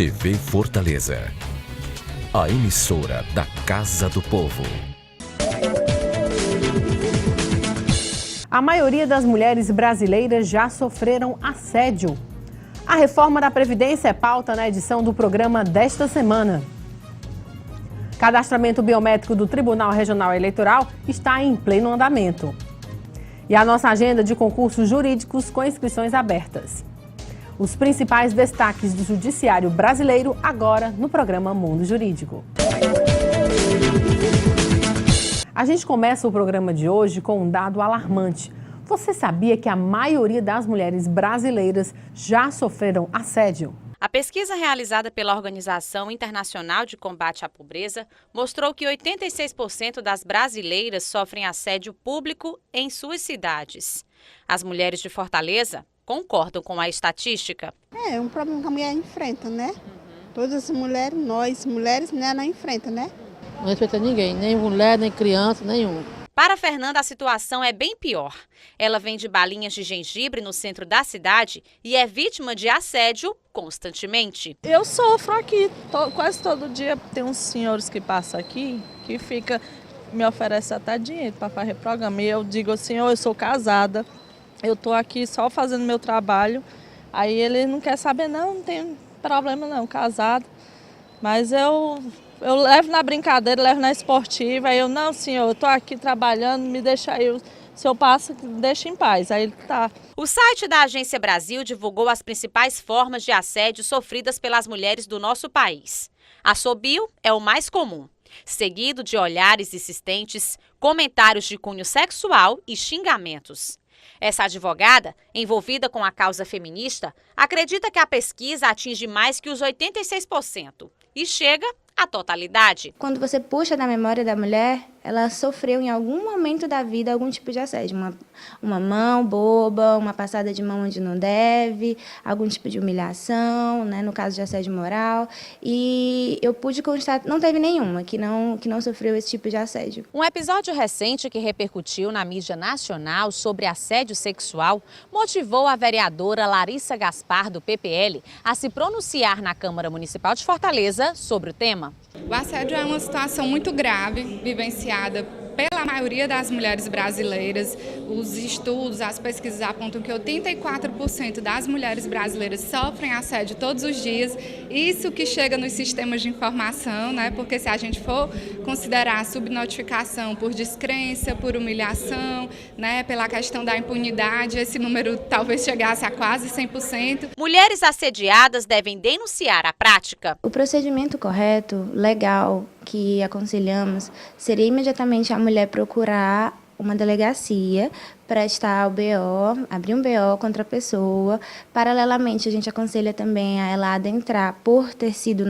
TV Fortaleza, a emissora da Casa do Povo. A maioria das mulheres brasileiras já sofreram assédio. A reforma da Previdência é pauta na edição do programa desta semana. Cadastramento biométrico do Tribunal Regional Eleitoral está em pleno andamento. E a nossa agenda de concursos jurídicos com inscrições abertas. Os principais destaques do judiciário brasileiro agora no programa Mundo Jurídico. A gente começa o programa de hoje com um dado alarmante. Você sabia que a maioria das mulheres brasileiras já sofreram assédio? A pesquisa realizada pela Organização Internacional de Combate à Pobreza mostrou que 86% das brasileiras sofrem assédio público em suas cidades. As mulheres de Fortaleza concordam com a estatística. É um problema que a mulher enfrenta, né? Todas as mulheres, nós mulheres, né, não enfrenta, né? Não respeita ninguém, nem mulher, nem criança, nenhum. Para a Fernanda, a situação é bem pior. Ela vende balinhas de gengibre no centro da cidade e é vítima de assédio constantemente. Eu sofro aqui, quase todo dia tem uns senhores que passam aqui que me oferecem até dinheiro para fazer programa. E eu digo assim, eu sou casada, eu estou aqui só fazendo meu trabalho. Aí ele não quer saber, não tem problema não, casado. Mas eu levo na brincadeira, levo na esportiva. Aí eu, não senhor, eu estou aqui trabalhando, me deixa aí, se eu passo, deixa em paz. Aí ele tá. O site da Agência Brasil divulgou as principais formas de assédio sofridas pelas mulheres do nosso país. Assobio é o mais comum, seguido de olhares insistentes, comentários de cunho sexual e xingamentos. Essa advogada, envolvida com a causa feminista, acredita que a pesquisa atinge mais que os 86% e chega à totalidade. Quando você puxa da memória da mulher, ela sofreu em algum momento da vida algum tipo de assédio. Uma mão boba, uma passada de mão onde não deve, algum tipo de humilhação, né, no caso de assédio moral. E eu pude constatar, não teve nenhuma que não sofreu esse tipo de assédio. Um episódio recente que repercutiu na mídia nacional sobre assédio sexual motivou a vereadora Larissa Gaspar, do PPL, a se pronunciar na Câmara Municipal de Fortaleza sobre o tema. O assédio é uma situação muito grave, vivenciada pela maioria das mulheres brasileiras. Os estudos, as pesquisas apontam que 84% das mulheres brasileiras sofrem assédio todos os dias. Isso que chega nos sistemas de informação, né? Porque se a gente for considerar a subnotificação por descrença, por humilhação, né? Pela questão da impunidade, esse número talvez chegasse a quase 100%. Mulheres assediadas devem denunciar a prática. O procedimento correto, legal, que aconselhamos, seria imediatamente a mulher procurar uma delegacia, prestar o BO, abrir um BO contra a pessoa. Paralelamente, a gente aconselha também a ela adentrar por ter sido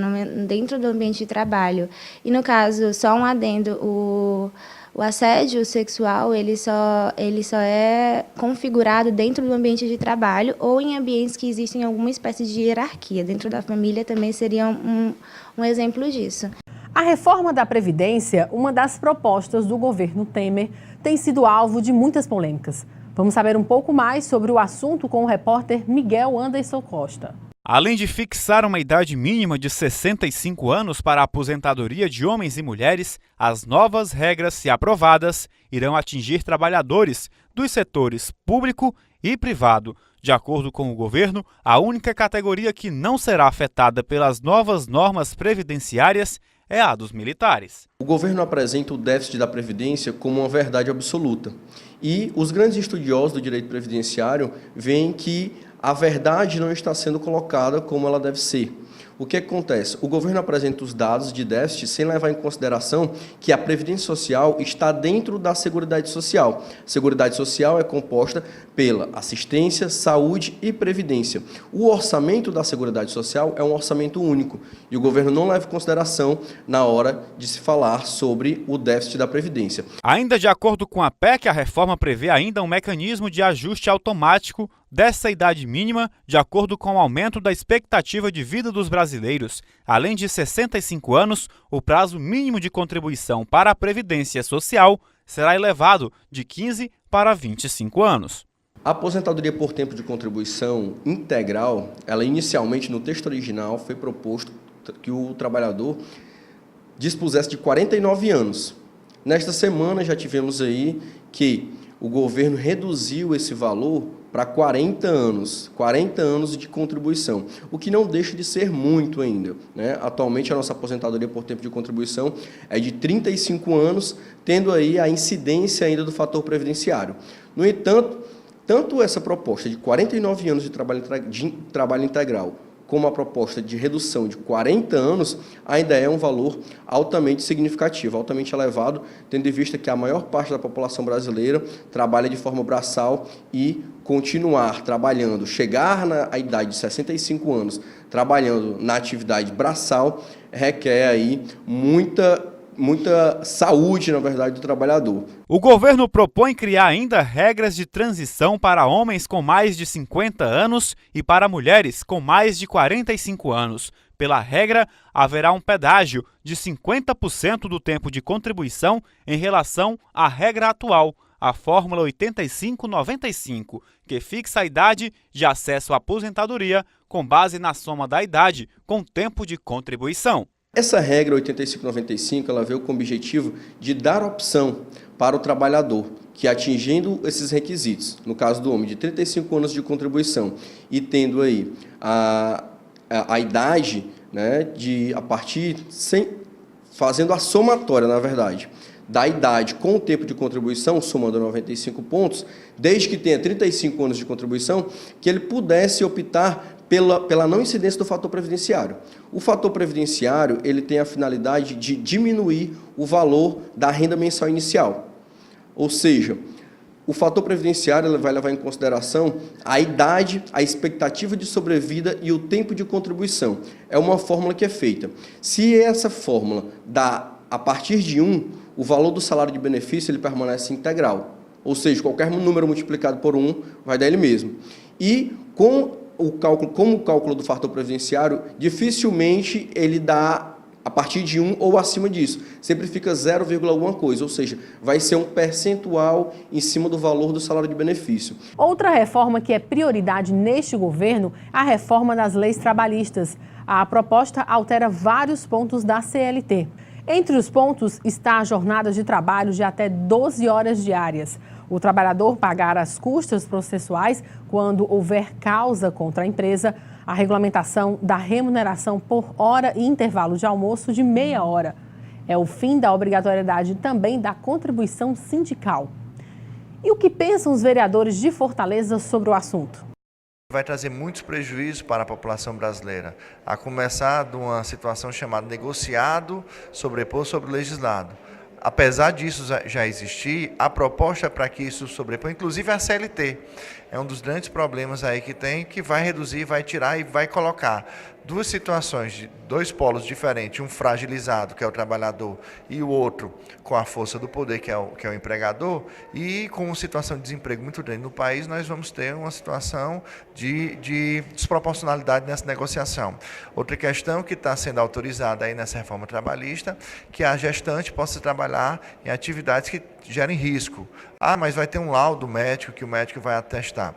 dentro do ambiente de trabalho. E no caso, só um adendo, o assédio sexual, ele só é configurado dentro do ambiente de trabalho ou em ambientes que existem alguma espécie de hierarquia. Dentro da família também seria um exemplo disso. A reforma da Previdência, uma das propostas do governo Temer, tem sido alvo de muitas polêmicas. Vamos saber um pouco mais sobre o assunto com o repórter Miguel Anderson Costa. Além de fixar uma idade mínima de 65 anos para a aposentadoria de homens e mulheres, as novas regras, se aprovadas, irão atingir trabalhadores dos setores público e privado. De acordo com o governo, a única categoria que não será afetada pelas novas normas previdenciárias é a dos militares. O governo apresenta o déficit da Previdência como uma verdade absoluta. E os grandes estudiosos do direito previdenciário veem que a verdade não está sendo colocada como ela deve ser. O que acontece? O governo apresenta os dados de déficit sem levar em consideração que a Previdência Social está dentro da Seguridade Social. A Seguridade Social é composta pela assistência, saúde e previdência. O orçamento da Seguridade Social é um orçamento único e o governo não leva em consideração na hora de se falar sobre o déficit da Previdência. Ainda de acordo com a PEC, a reforma prevê ainda um mecanismo de ajuste automático dessa idade mínima, de acordo com o aumento da expectativa de vida dos brasileiros. Além de 65 anos, o prazo mínimo de contribuição para a Previdência Social será elevado de 15 para 25 anos. A aposentadoria por tempo de contribuição integral, ela inicialmente no texto original foi proposto que o trabalhador dispusesse de 49 anos. Nesta semana já tivemos aí que o governo reduziu esse valor para 40 anos de contribuição, o que não deixa de ser muito ainda, né? Atualmente a nossa aposentadoria por tempo de contribuição é de 35 anos, tendo aí a incidência ainda do fator previdenciário. No entanto, tanto essa proposta de 49 anos de trabalho integral, como a proposta de redução de 40 anos, ainda é um valor altamente significativo, altamente elevado, tendo em vista que a maior parte da população brasileira trabalha de forma braçal e continuar trabalhando, chegar na idade de 65 anos, trabalhando na atividade braçal, requer aí muita saúde, na verdade, do trabalhador. O governo propõe criar ainda regras de transição para homens com mais de 50 anos e para mulheres com mais de 45 anos. Pela regra, haverá um pedágio de 50% do tempo de contribuição em relação à regra atual, a Fórmula 8595, que fixa a idade de acesso à aposentadoria com base na soma da idade com o tempo de contribuição. Essa regra 8595, ela veio com o objetivo de dar opção para o trabalhador que, atingindo esses requisitos, no caso do homem de 35 anos de contribuição e tendo aí a idade, né, fazendo a somatória, na verdade, da idade com o tempo de contribuição, somando 95 pontos, desde que tenha 35 anos de contribuição, que ele pudesse optar pela não incidência do fator previdenciário. O fator previdenciário, ele tem a finalidade de diminuir o valor da renda mensal inicial. Ou seja, o fator previdenciário ele vai levar em consideração a idade, a expectativa de sobrevida e o tempo de contribuição. É uma fórmula que é feita. Se essa fórmula dá, a partir de 1, o valor do salário de benefício ele permanece integral. Ou seja, qualquer número multiplicado por 1 vai dar ele mesmo. E como o cálculo do fator previdenciário, dificilmente ele dá a partir de 1 ou acima disso. Sempre fica 0, alguma coisa, ou seja, vai ser um percentual em cima do valor do salário de benefício. Outra reforma que é prioridade neste governo é a reforma das leis trabalhistas. A proposta altera vários pontos da CLT. Entre os pontos está a jornada de trabalho de até 12 horas diárias. O trabalhador pagar as custas processuais quando houver causa contra a empresa, a regulamentação da remuneração por hora e intervalo de almoço de meia hora. É o fim da obrigatoriedade também da contribuição sindical. E o que pensam os vereadores de Fortaleza sobre o assunto? Vai trazer muitos prejuízos para a população brasileira, a começar de uma situação chamada negociado, sobreposto sobre o legislado. Apesar disso já existir, a proposta para que isso sobreponha, inclusive a CLT, é um dos grandes problemas aí que tem, que vai reduzir, vai tirar e vai colocar duas situações, de dois polos diferentes, um fragilizado, que é o trabalhador, e o outro com a força do poder, que é o empregador, e com uma situação de desemprego muito grande no país, nós vamos ter uma situação de desproporcionalidade nessa negociação. Outra questão que está sendo autorizada aí nessa reforma trabalhista, que a gestante possa trabalhar em atividades que gerem risco. Ah, mas vai ter um laudo médico que o médico vai atestar.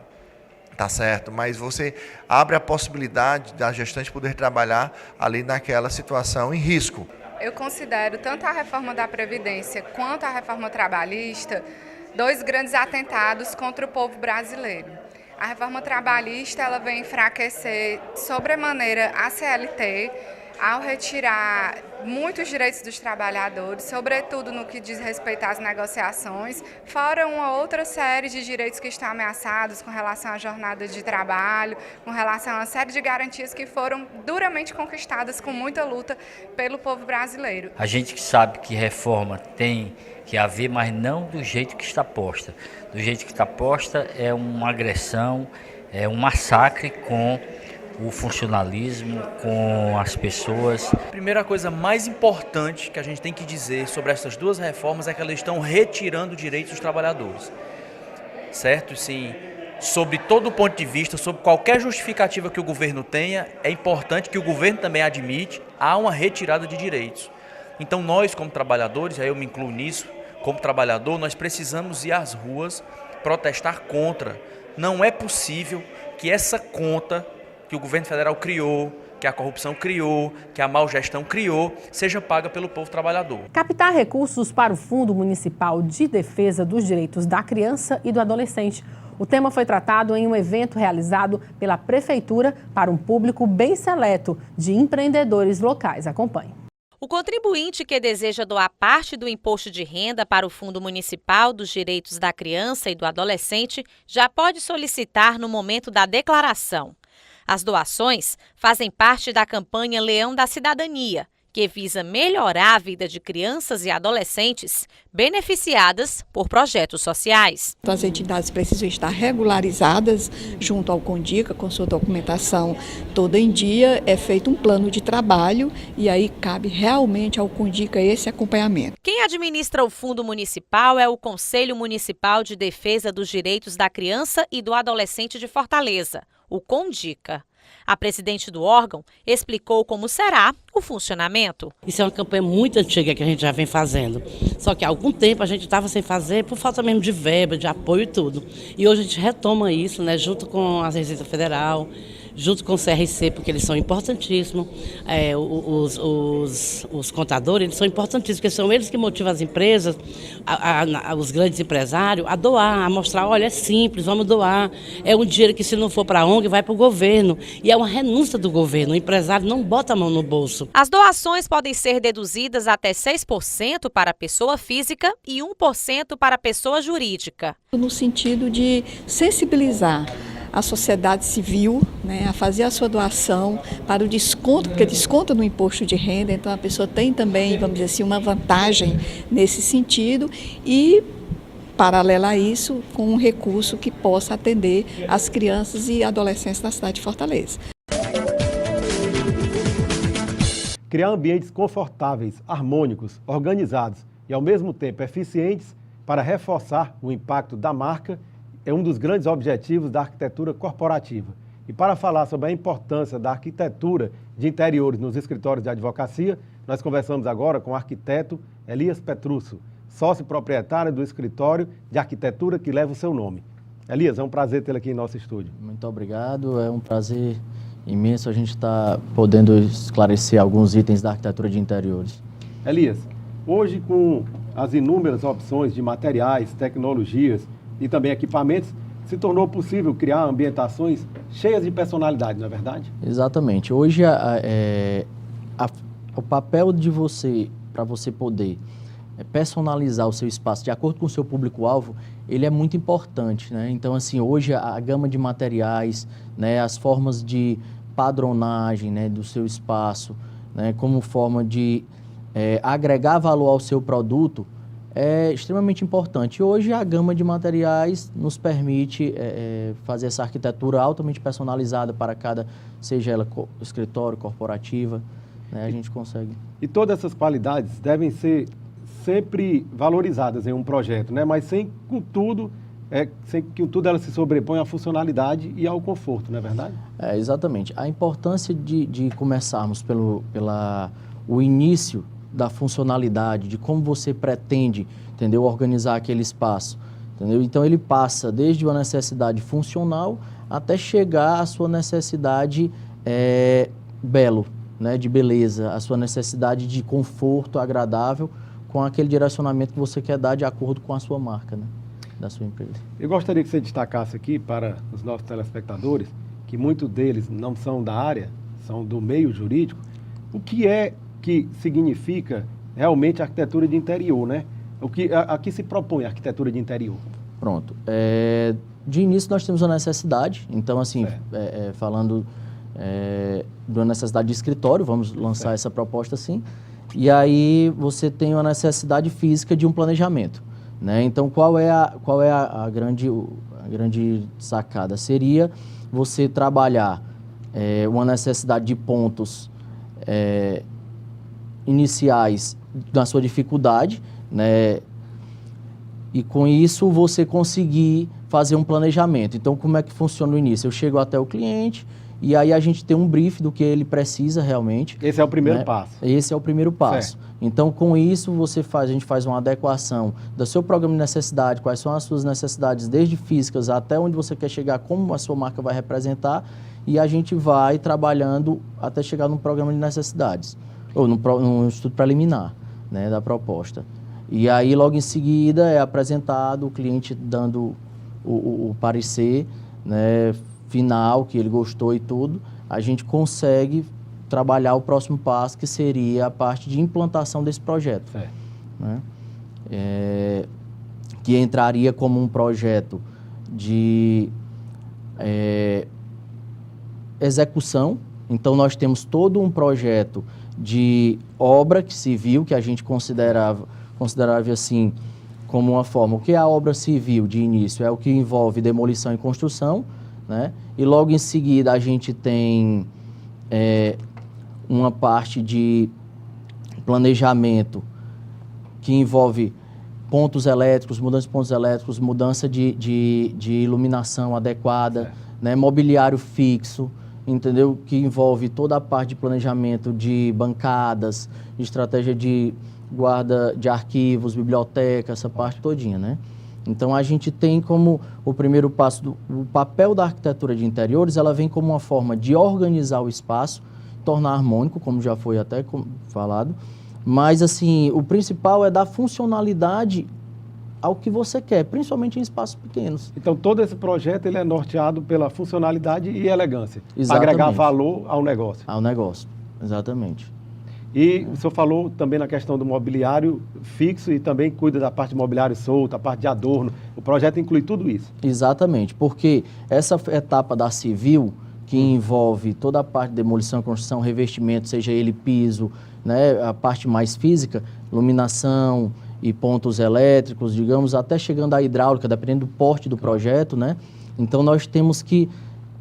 Tá certo, mas você abre a possibilidade da gestante poder trabalhar ali naquela situação em risco. Eu considero tanto a reforma da Previdência quanto a reforma trabalhista dois grandes atentados contra o povo brasileiro. A reforma trabalhista ela vem enfraquecer sobremaneira a CLT ao retirar muitos direitos dos trabalhadores, sobretudo no que diz respeito às negociações, fora uma outra série de direitos que estão ameaçados com relação à jornada de trabalho, com relação a uma série de garantias que foram duramente conquistadas com muita luta pelo povo brasileiro. A gente sabe que reforma tem que haver, mas não do jeito que está posta. Do jeito que está posta é uma agressão, é um massacre com o funcionalismo, com as pessoas. A primeira coisa mais importante que a gente tem que dizer sobre essas duas reformas é que elas estão retirando direitos dos trabalhadores. Certo? Sim, sob todo o ponto de vista, sob qualquer justificativa que o governo tenha, é importante que o governo também admite, há uma retirada de direitos. Então nós, como trabalhadores, aí eu me incluo nisso, como trabalhador, nós precisamos ir às ruas protestar contra Não é possível que essa conta que o governo federal criou, que a corrupção criou, que a má gestão criou, seja paga pelo povo trabalhador. Captar recursos para o Fundo Municipal de Defesa dos Direitos da Criança e do Adolescente. O tema foi tratado em um evento realizado pela Prefeitura para um público bem seleto de empreendedores locais. Acompanhe. O contribuinte que deseja doar parte do imposto de renda para o Fundo Municipal dos Direitos da Criança e do Adolescente já pode solicitar no momento da declaração. As doações fazem parte da campanha Leão da Cidadania, que visa melhorar a vida de crianças e adolescentes beneficiadas por projetos sociais. As entidades precisam estar regularizadas junto ao CONDICA, com sua documentação toda em dia, é feito um plano de trabalho e aí cabe realmente ao CONDICA esse acompanhamento. Quem administra o Fundo Municipal é o Conselho Municipal de Defesa dos Direitos da Criança e do Adolescente de Fortaleza, o CONDICA. A presidente do órgão explicou como será o funcionamento. Isso é uma campanha muito antiga que a gente já vem fazendo. Só que há algum tempo a gente estava sem fazer por falta mesmo de verba, de apoio e tudo. E hoje a gente retoma isso, né, junto com a Receita Federal, junto com o CRC, porque eles são importantíssimos. Os contadores, eles são importantíssimos, porque são eles que motivam as empresas, os grandes empresários, a doar, a mostrar, olha, é simples, vamos doar. É um dinheiro que, se não for para a ONG, vai para o governo. E é uma renúncia do governo, o empresário não bota a mão no bolso. As doações podem ser deduzidas até 6% para a pessoa física e 1% para a pessoa jurídica. No sentido de sensibilizar a sociedade civil, né, a fazer a sua doação para o desconto, porque desconta no imposto de renda, então a pessoa tem também, vamos dizer assim, uma vantagem nesse sentido e, paralela a isso, com um recurso que possa atender as crianças e adolescentes da cidade de Fortaleza. Criar ambientes confortáveis, harmônicos, organizados e, ao mesmo tempo, eficientes para reforçar o impacto da marca é um dos grandes objetivos da arquitetura corporativa. E para falar sobre a importância da arquitetura de interiores nos escritórios de advocacia, nós conversamos agora com o arquiteto Elias Petruccio, sócio proprietário do escritório de arquitetura que leva o seu nome. Elias, é um prazer tê-lo aqui em nosso estúdio. Muito obrigado, é um prazer imenso a gente estar podendo esclarecer alguns itens da arquitetura de interiores. Elias, hoje com as inúmeras opções de materiais, tecnologias e também equipamentos, se tornou possível criar ambientações cheias de personalidade, não é verdade? Exatamente. Hoje o papel de você, para você poder personalizar o seu espaço de acordo com o seu público-alvo, ele é muito importante, né? Então, assim, hoje a gama de materiais, né, as formas de padronagem, né, do seu espaço, né, como forma de agregar valor ao seu produto, é extremamente importante. Hoje a gama de materiais nos permite fazer essa arquitetura altamente personalizada para cada, seja ela escritório, corporativa, né, a gente consegue. E todas essas qualidades devem ser sempre valorizadas em um projeto, né? Mas sem que tudo ela se sobreponha à funcionalidade e ao conforto, não é verdade? Exatamente. A importância de começarmos pelo início da funcionalidade, de como você pretende, entendeu, organizar aquele espaço, entendeu? Então ele passa desde uma necessidade funcional até chegar à sua necessidade belo, né, de beleza, a sua necessidade de conforto agradável com aquele direcionamento que você quer dar de acordo com a sua marca, né, da sua empresa. Eu gostaria que você destacasse aqui para os nossos telespectadores, que muitos deles não são da área, são do meio jurídico, o que significa realmente a arquitetura de interior, né? A que se propõe a arquitetura de interior? Pronto. De início nós temos a necessidade, então assim, falando de uma necessidade de escritório, vamos lançar essa proposta assim, e aí você tem uma necessidade física de um planejamento, né? Então qual é a grande sacada? Seria você trabalhar uma necessidade de pontos iniciais da sua dificuldade, né? E com isso você conseguir fazer um planejamento. Então, como é que funciona no início? Eu chego até o cliente E aí a gente tem um brief do que ele precisa realmente. Esse é o primeiro passo. Esse é o primeiro passo. Certo. Então, com isso, a gente faz uma adequação do seu programa de necessidade, quais são as suas necessidades, desde físicas até onde você quer chegar, como a sua marca vai representar, e a gente vai trabalhando até chegar no programa de necessidades, ou no estudo preliminar, né, da proposta. E aí, logo em seguida, é apresentado o cliente dando o parecer, né, final, que ele gostou e tudo, a gente consegue trabalhar o próximo passo, que seria a parte de implantação desse projeto. Né? Que entraria como um projeto de execução. Então, nós temos todo um projeto de obra civil, que a gente considerava assim, como uma forma. O que é a obra civil de início? É o que envolve demolição e construção, né? E logo em seguida a gente tem uma parte de planejamento que envolve pontos elétricos, mudança de pontos elétricos, mudança de iluminação adequada, né? Mobiliário fixo, entendeu? Que envolve toda a parte de planejamento de bancadas, de estratégia de guarda de arquivos, biblioteca, essa parte todinha, né? Então, a gente tem como o primeiro passo, o papel da arquitetura de interiores, ela vem como uma forma de organizar o espaço, tornar harmônico, como já foi até falado, mas, assim, o principal é dar funcionalidade ao que você quer, principalmente em espaços pequenos. Então, todo esse projeto ele é norteado pela funcionalidade e elegância, para Exatamente. agregar valor ao negócio. Ao negócio, exatamente. E o senhor falou também na questão do mobiliário fixo e também cuida da parte de mobiliário solto, a parte de adorno. O projeto inclui tudo isso. Exatamente, porque essa etapa da civil, que envolve toda a parte de demolição, construção, revestimento, seja ele piso, né, a parte mais física, iluminação e pontos elétricos, digamos, até chegando à hidráulica, dependendo do porte do projeto, né? Então, nós temos que,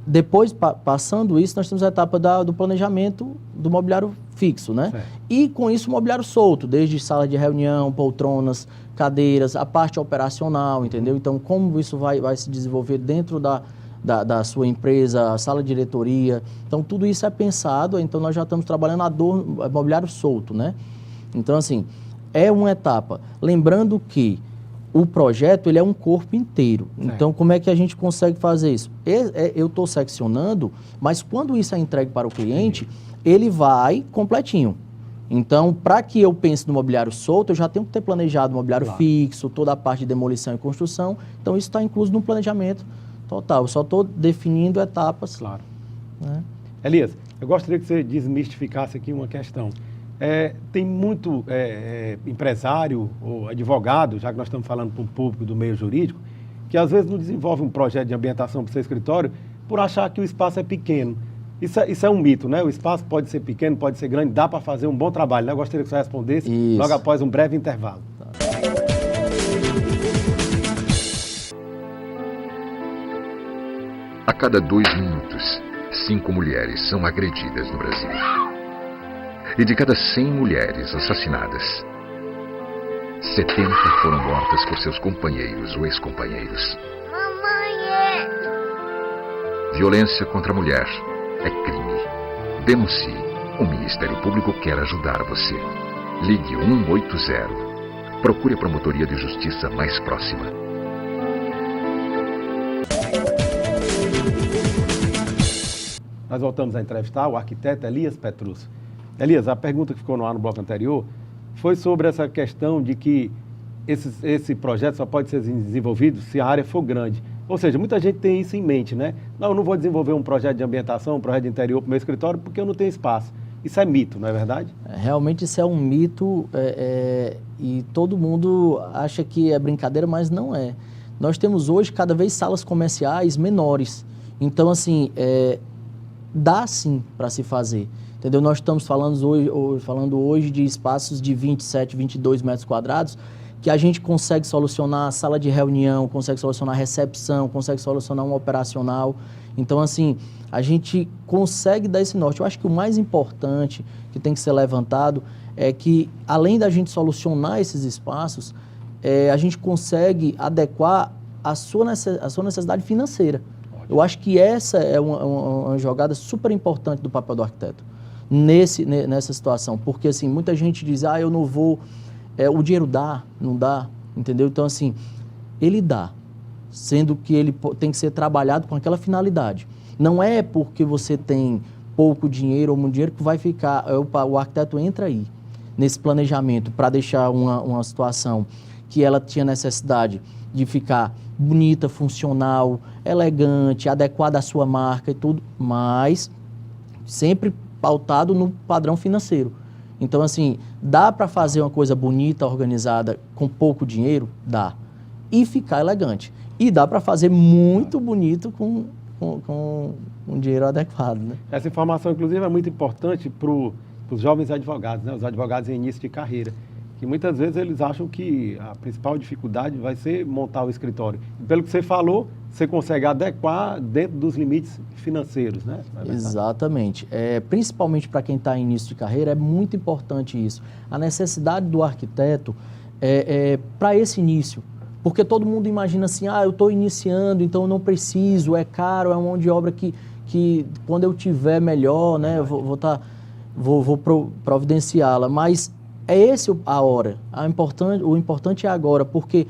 depois, passando isso, nós temos a etapa do planejamento do mobiliário fixo, né? Certo. E com isso o mobiliário solto, desde sala de reunião, poltronas, cadeiras, a parte operacional, entendeu? Então, como isso vai se desenvolver dentro da sua empresa, a sala de diretoria. Então, tudo isso é pensado, então nós já estamos trabalhando mobiliário solto, né? Então, assim, é uma etapa. Lembrando que o projeto, ele é um corpo inteiro. Então, como é que a gente consegue fazer isso? Eu estou seccionando, mas quando isso é entregue para o cliente, ele vai completinho. Então, para que eu pense no mobiliário solto, eu já tenho que ter planejado o mobiliário fixo, toda a parte de demolição e construção. Então, isso está incluso no planejamento total. Eu só estou definindo etapas. Claro. Né? Elias, eu gostaria que você desmistificasse aqui uma questão. Tem muito empresário ou advogado, já que nós estamos falando para um público do meio jurídico, que às vezes não desenvolve um projeto de ambientação para o seu escritório por achar que o espaço é pequeno. Isso é um mito, né? O espaço pode ser pequeno, pode ser grande, dá para fazer um bom trabalho, né? Eu gostaria que você respondesse logo após um breve intervalo. A cada 2 minutos, 5 mulheres são agredidas no Brasil. E de cada 100 mulheres assassinadas, 70 foram mortas por seus companheiros ou ex-companheiros. Violência contra a mulher é crime. Denuncie. O Ministério Público quer ajudar você. Ligue 180. Procure a promotoria de justiça mais próxima. Nós voltamos a entrevistar o arquiteto Elias Petrúcio. Elias, a pergunta que ficou no ar no bloco anterior foi sobre essa questão de que esse projeto só pode ser desenvolvido se a área for grande. Ou seja, muita gente tem isso em mente, né? Não, eu não vou desenvolver um projeto de ambientação, um projeto de interior para o meu escritório porque eu não tenho espaço. Isso é mito, não é verdade? Realmente isso é um mito e todo mundo acha que é brincadeira, mas não é. Nós temos hoje cada vez salas comerciais menores. Então, assim, dá sim para se fazer. Entendeu? Nós estamos falando hoje de espaços de 27, 22 metros quadrados, que a gente consegue solucionar a sala de reunião, consegue solucionar a recepção, consegue solucionar um operacional. Então, assim, a gente consegue dar esse norte. Eu acho que o mais importante que tem que ser levantado é que, além da gente solucionar esses espaços, a gente consegue adequar a sua necessidade financeira. Eu acho que essa é uma jogada super importante do papel do arquiteto nessa situação, porque assim, muita gente diz, eu não vou, o dinheiro dá, não dá, entendeu? Então assim, ele dá, sendo que ele tem que ser trabalhado com aquela finalidade. Não é porque você tem pouco dinheiro ou muito dinheiro que vai ficar, o arquiteto entra aí, nesse planejamento, para deixar uma situação que ela tinha necessidade de ficar bonita, funcional, elegante, adequada à sua marca e tudo, mas sempre pautado no padrão financeiro. Então, assim, dá para fazer uma coisa bonita, organizada, com pouco dinheiro? Dá. E ficar elegante. E dá para fazer muito bonito com um dinheiro adequado, né? Essa informação, inclusive, é muito importante para os jovens advogados, né? Os advogados em início de carreira, que muitas vezes eles acham que a principal dificuldade vai ser montar o escritório. E pelo que você falou, você consegue adequar dentro dos limites financeiros, né? Exatamente. Principalmente para quem está em início de carreira, é muito importante isso. A necessidade do arquiteto para esse início. Porque todo mundo imagina assim, eu estou iniciando, então eu não preciso, é caro, é uma mão de obra que quando eu tiver melhor, né, eu vou providenciá-la. Mas é esse a hora. O importante é agora, porque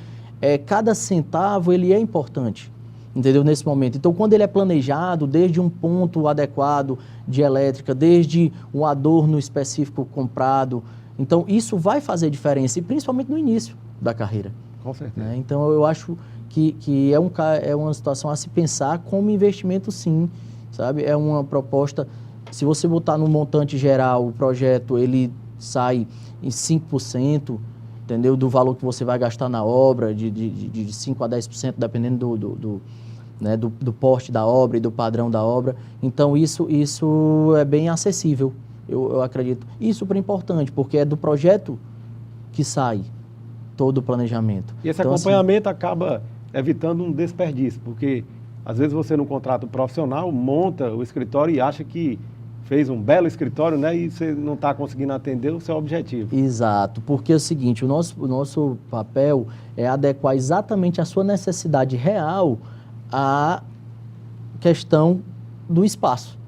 cada centavo ele é importante, entendeu? Nesse momento. Então, quando ele é planejado, desde um ponto adequado de elétrica, desde um adorno específico comprado, então isso vai fazer diferença, e principalmente no início da carreira. Com certeza. Né? Então, eu acho que é uma situação a se pensar como investimento, sim, sabe? É uma proposta, se você botar no montante geral, o projeto, ele sai em 5%, entendeu? Do valor que você vai gastar na obra, de 5% a 10%, dependendo do porte da obra e do padrão da obra. Então, isso é bem acessível, eu acredito. E super importante, porque é do projeto que sai todo o planejamento. E esse acompanhamento acaba evitando um desperdício, porque às vezes você não contrata um profissional, monta o escritório e acha que fez um belo escritório, né, e você não está conseguindo atender o seu objetivo. Exato, porque é o seguinte, o nosso papel é adequar exatamente a sua necessidade real à questão do espaço.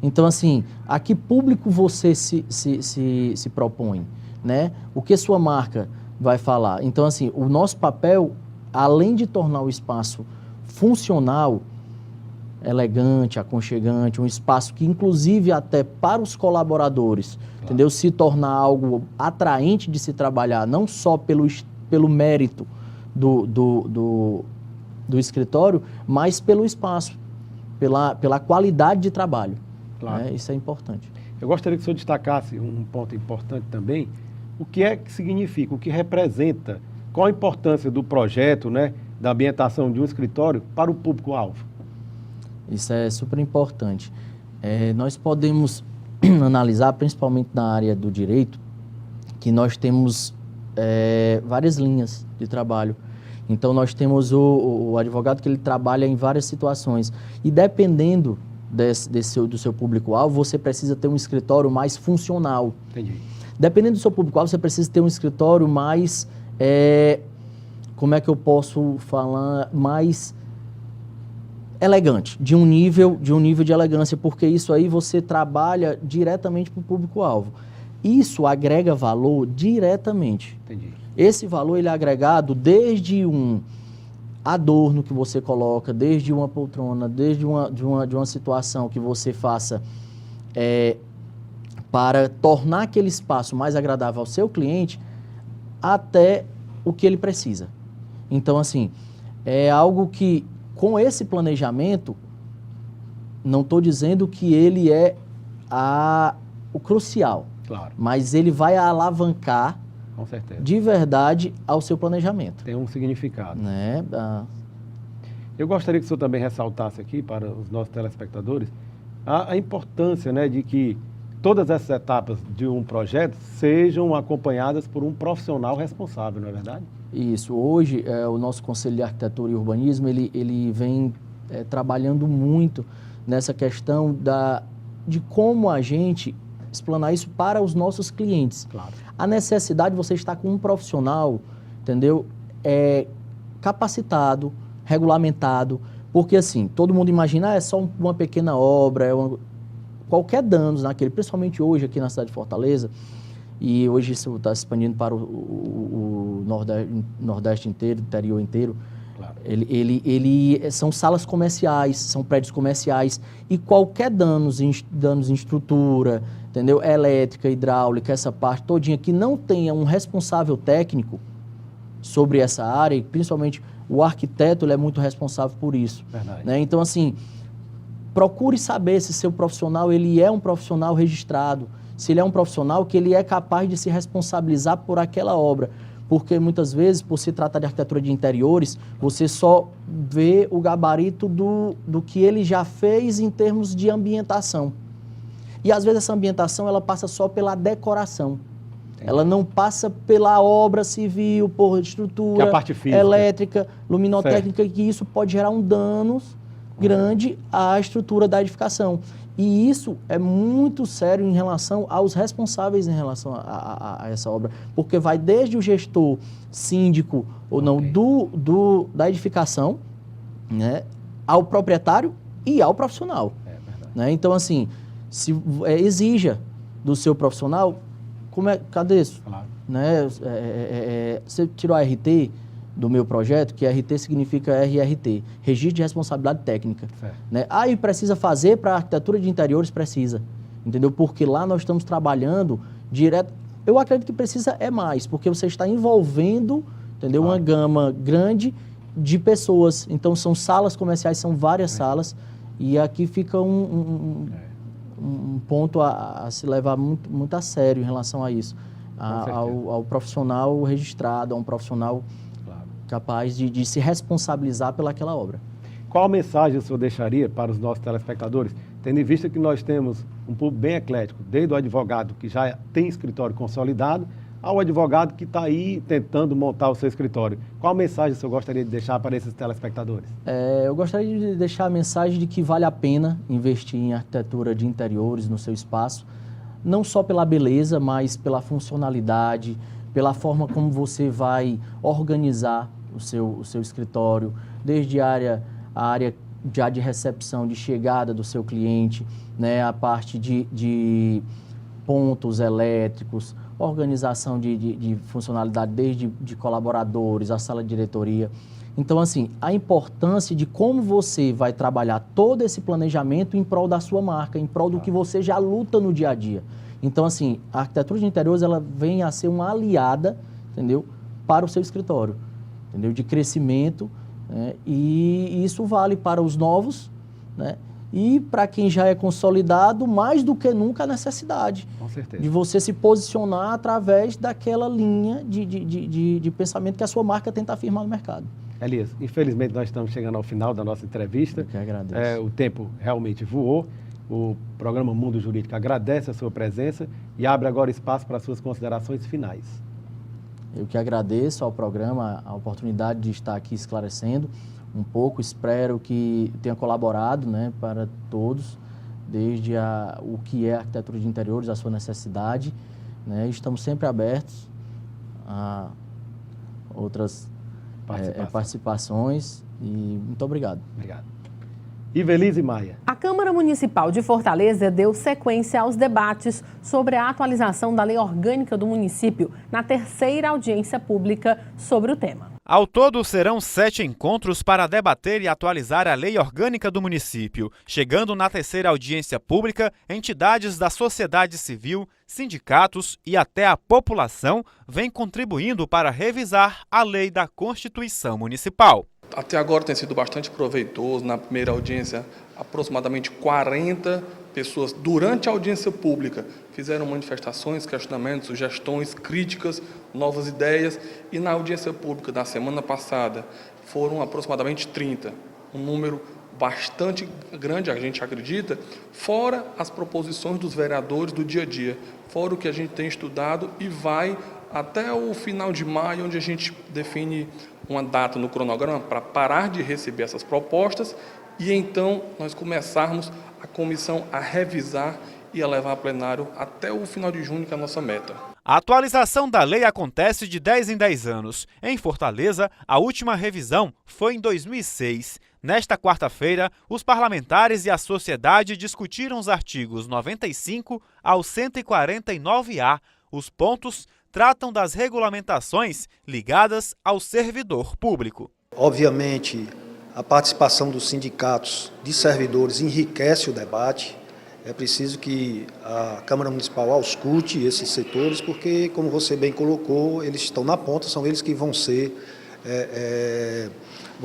Então, assim, a que público você se propõe, né? O que sua marca vai falar? Então, assim, o nosso papel, além de tornar o espaço funcional, elegante, aconchegante, um espaço que, inclusive, até para os colaboradores, entendeu? Se tornar algo atraente de se trabalhar, não só pelo mérito do escritório, mas pelo espaço, pela qualidade de trabalho. Claro. Né? Isso é importante. Eu gostaria que o senhor destacasse um ponto importante também, o que é que significa, o que representa, qual a importância do projeto, né, da ambientação de um escritório para o público-alvo? Isso é super importante. Nós podemos analisar, principalmente na área do direito, que nós temos várias linhas de trabalho. Então, nós temos o advogado que ele trabalha em várias situações. E dependendo do seu público-alvo, você precisa ter um escritório mais funcional. Entendi. Dependendo do seu público-alvo, você precisa ter um escritório mais, como é que eu posso falar, mais elegante, de um nível de elegância, porque isso aí você trabalha diretamente para o público-alvo. Isso agrega valor diretamente. Entendi. Esse valor ele é agregado desde um adorno que você coloca, desde uma poltrona, desde uma situação que você faça para tornar aquele espaço mais agradável ao seu cliente, até o que ele precisa. Então, assim, é algo que, com esse planejamento, não estou dizendo que ele é o crucial, claro, mas ele vai alavancar, com certeza, de verdade ao seu planejamento. Tem um significado. Né? Eu gostaria que o senhor também ressaltasse aqui para os nossos telespectadores a importância, né, de que todas essas etapas de um projeto sejam acompanhadas por um profissional responsável, não é verdade? Isso. Hoje, o nosso Conselho de Arquitetura e Urbanismo, ele vem trabalhando muito nessa questão de como a gente explanar isso para os nossos clientes. Claro. A necessidade de você estar com um profissional, entendeu? Capacitado, regulamentado, Porque assim, todo mundo imagina, é só uma pequena obra, qualquer danos naquele, principalmente hoje aqui na cidade de Fortaleza, e hoje isso está se expandindo para o Nordeste inteiro, interior inteiro. Claro. São salas comerciais, são prédios comerciais, e qualquer danos em estrutura, entendeu? Elétrica, hidráulica, essa parte todinha, que não tenha um responsável técnico sobre essa área, e principalmente o arquiteto, ele é muito responsável por isso. Né? Então, assim, procure saber se seu profissional ele é um profissional registrado, se ele é um profissional que ele é capaz de se responsabilizar por aquela obra. Porque muitas vezes, por se tratar de arquitetura de interiores, você só vê o gabarito do que ele já fez em termos de ambientação. E às vezes essa ambientação ela passa só pela decoração. Ela não passa pela obra civil, por estrutura, que é a parte física, elétrica, luminotécnica, certo. Que isso pode gerar um dano grande à estrutura da edificação. E isso é muito sério em relação aos responsáveis em relação a essa obra, porque vai desde o gestor, síndico ou não, da edificação, né, ao proprietário e ao profissional. Né? Então, assim, exija do seu profissional, cadê isso? Claro. Né? Você tirou a RT do meu projeto, que RT significa RRT, Registro de Responsabilidade Técnica. Né? E precisa fazer para a arquitetura de interiores? Precisa, entendeu? Porque lá nós estamos trabalhando direto. Eu acredito que precisa mais, porque você está envolvendo, entendeu? Uma gama grande de pessoas. Então, são salas comerciais, são várias salas, e aqui fica um ponto a se levar muito a sério em relação a isso, ao profissional registrado, a um profissional capaz de se responsabilizar pelaquela obra. Qual mensagem o senhor deixaria para os nossos telespectadores, tendo em vista que nós temos um público bem eclético, desde o advogado que já tem escritório consolidado, ao advogado que está aí tentando montar o seu escritório? Qual mensagem o senhor gostaria de deixar para esses telespectadores? Eu gostaria de deixar a mensagem de que vale a pena investir em arquitetura de interiores no seu espaço, não só pela beleza, mas pela funcionalidade, pela forma como você vai organizar o seu escritório, desde a área já de recepção, de chegada do seu cliente, né, a parte de pontos elétricos, organização de funcionalidade desde de colaboradores, a sala de diretoria. Então, assim, a importância de como você vai trabalhar todo esse planejamento em prol da sua marca, em prol do que você já luta no dia a dia. Então, assim, a arquitetura de interiores, ela vem a ser uma aliada, entendeu, para o seu escritório, entendeu, de crescimento, né? E isso vale para os novos, né? E para quem já é consolidado, mais do que nunca a necessidade de você se posicionar através daquela linha de pensamento que a sua marca tenta afirmar no mercado. Elias, infelizmente nós estamos chegando ao final da nossa entrevista. Eu que agradeço. O tempo realmente voou. O programa Mundo Jurídico agradece a sua presença e abre agora espaço para as suas considerações finais. Eu que agradeço ao programa a oportunidade de estar aqui esclarecendo um pouco. Espero que tenha colaborado, né, para todos, desde o que é a arquitetura de interiores, a sua necessidade. Né? Estamos sempre abertos a outras participações e muito obrigado. Obrigado. Ivelise Maia. A Câmara Municipal de Fortaleza deu sequência aos debates sobre a atualização da Lei Orgânica do município na terceira audiência pública sobre o tema. Ao todo, serão 7 encontros para debater e atualizar a Lei Orgânica do município. Chegando na terceira audiência pública, entidades da sociedade civil, sindicatos e até a população vêm contribuindo para revisar a lei da Constituição Municipal. Até agora tem sido bastante proveitoso. Na primeira audiência, aproximadamente 40 pessoas, durante a audiência pública, fizeram manifestações, questionamentos, sugestões, críticas, novas ideias. E na audiência pública da semana passada, foram aproximadamente 30, um número bastante grande, a gente acredita, fora as proposições dos vereadores do dia a dia, fora o que a gente tem estudado e vai até o final de maio, onde a gente define uma data no cronograma para parar de receber essas propostas e então nós começarmos a comissão a revisar e a levar a plenário até o final de junho, que é a nossa meta. A atualização da lei acontece de 10 em 10 anos. Em Fortaleza, a última revisão foi em 2006. Nesta quarta-feira, os parlamentares e a sociedade discutiram os artigos 95 ao 149A. Os pontos tratam das regulamentações ligadas ao servidor público. Obviamente, a participação dos sindicatos de servidores enriquece o debate. É preciso que a Câmara Municipal auscute esses setores, porque, como você bem colocou, eles estão na ponta, são eles que vão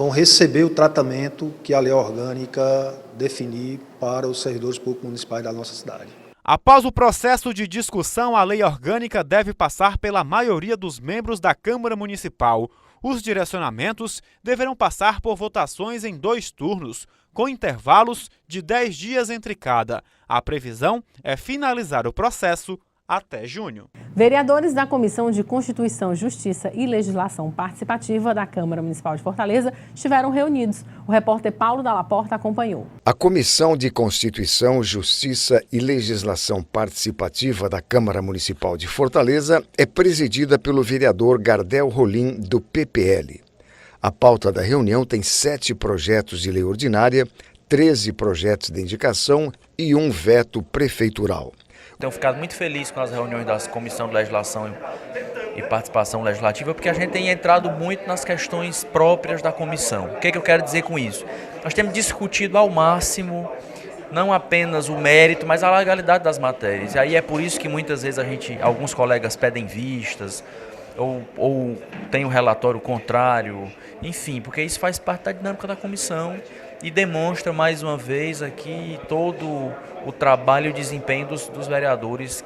receber o tratamento que a lei orgânica definir para os servidores públicos municipais da nossa cidade. Após o processo de discussão, a lei orgânica deve passar pela maioria dos membros da Câmara Municipal. Os direcionamentos deverão passar por votações em 2 turnos, com intervalos de 10 dias entre cada. A previsão é finalizar o processo até junho. Vereadores da Comissão de Constituição, Justiça e Legislação Participativa da Câmara Municipal de Fortaleza estiveram reunidos. O repórter Paulo Dalla Porta acompanhou. A Comissão de Constituição, Justiça e Legislação Participativa da Câmara Municipal de Fortaleza é presidida pelo vereador Gardel Rolim, do PPL. A pauta da reunião tem 7 projetos de lei ordinária, 13 projetos de indicação e 1 veto prefeitural. Tenho ficado muito feliz com as reuniões da Comissão de Legislação e Participação Legislativa, porque a gente tem entrado muito nas questões próprias da comissão. O que é que eu quero dizer com isso? Nós temos discutido ao máximo, não apenas o mérito, mas a legalidade das matérias. E aí é por isso que muitas vezes alguns colegas pedem vistas, ou tem um relatório contrário, enfim, porque isso faz parte da dinâmica da comissão e demonstra mais uma vez aqui todo o trabalho e o desempenho dos vereadores,